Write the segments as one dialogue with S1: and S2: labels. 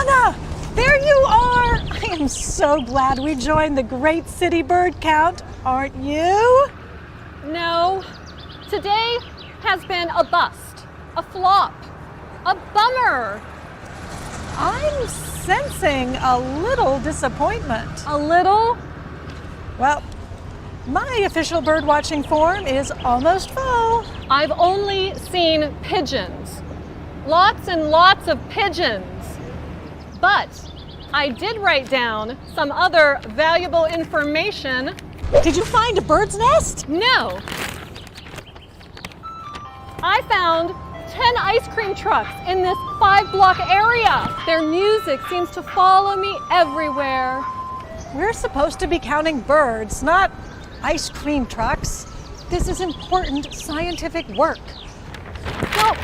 S1: Anna, there you are! I am so glad we joined the Great City Bird Count, aren't you?
S2: No, today has been a bust, a flop, a bummer.
S1: I'm sensing a little disappointment.
S2: A little?
S1: Well, my official birdwatching form is almost full.
S2: I've only seen pigeons. Lots and lots of pigeons. But I did write down some other valuable information.
S1: Did you find a bird's nest?
S2: No. I found 10 ice cream trucks in this 5-block area. Their music seems to follow me everywhere.
S1: We're supposed to be counting birds, not ice cream trucks. This is important scientific work.
S2: Well,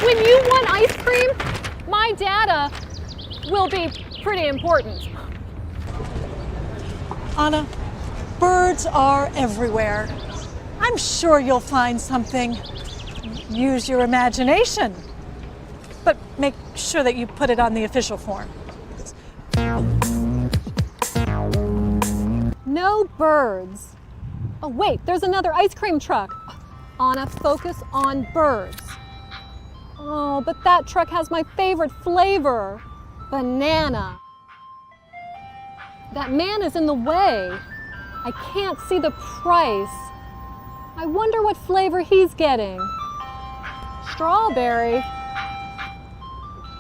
S2: when you want ice cream, my data will be pretty important.
S1: Anna, birds are everywhere. I'm sure you'll find something. Use your imagination. But make sure that you put it on the official form.
S2: No birds. Oh wait, there's another ice cream truck. Anna, focus on birds. Oh, but that truck has my favorite flavor, banana. That man is in the way. I can't see the price. I wonder what flavor he's getting. Strawberry.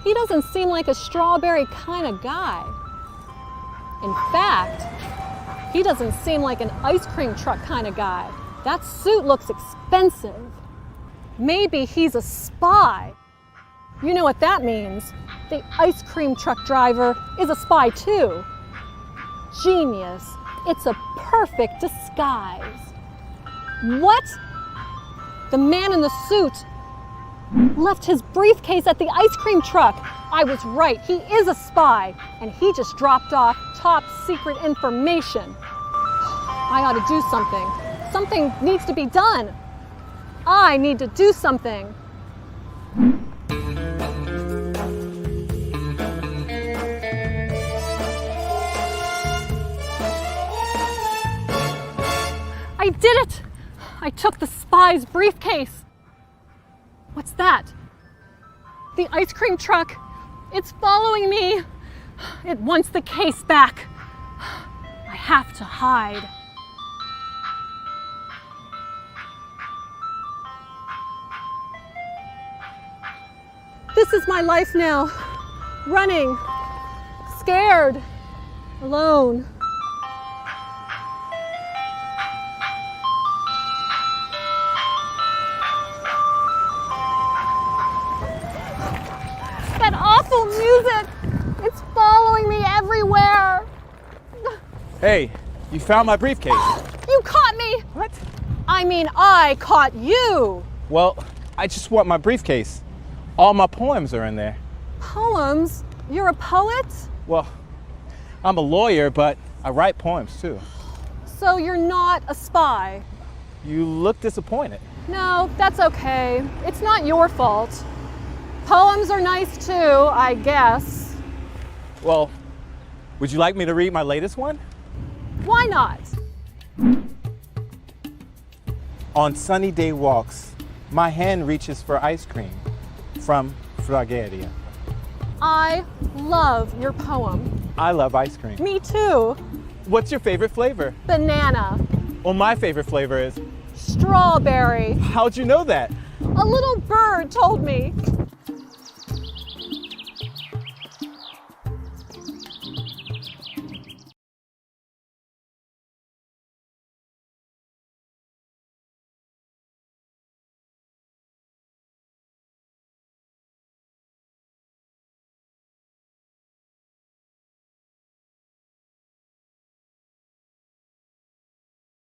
S2: He doesn't seem like a strawberry kind of guy. In fact, he doesn't seem like an ice cream truck kind of guy. That suit looks expensive. Maybe he's a spy. You know what that means. The ice cream truck driver is a spy too. Genius. It's a perfect disguise. What? The man in the suit left his briefcase at the ice cream truck. I was right, he is a spy, and he just dropped off top secret information. I ought to do something. Something needs to be done. I need to do something. I did it! I took the spy's briefcase. What's that? The ice cream truck. It's following me. It wants the case back. I have to hide. This is my life now. Running, scared, alone. That awful music! It's following me everywhere!
S3: Hey, you found my briefcase.
S2: You caught me!
S3: What?
S2: I mean, I caught you!
S3: Well, I just want my briefcase. All my poems are in there.
S2: Poems? You're a poet?
S3: Well, I'm a lawyer, but I write poems too.
S2: So you're not a spy?
S3: You look disappointed.
S2: No, that's okay. It's not your fault. Poems are nice too, I guess.
S3: Well, would you like me to read my latest one?
S2: Why not?
S3: On sunny day walks, my hand reaches for ice cream from Frageria.
S2: I love your poem.
S3: I love ice cream.
S2: Me too.
S3: What's your favorite flavor?
S2: Banana.
S3: Well, my favorite flavor is...
S2: Strawberry.
S3: How'd you know that?
S2: A little bird told me.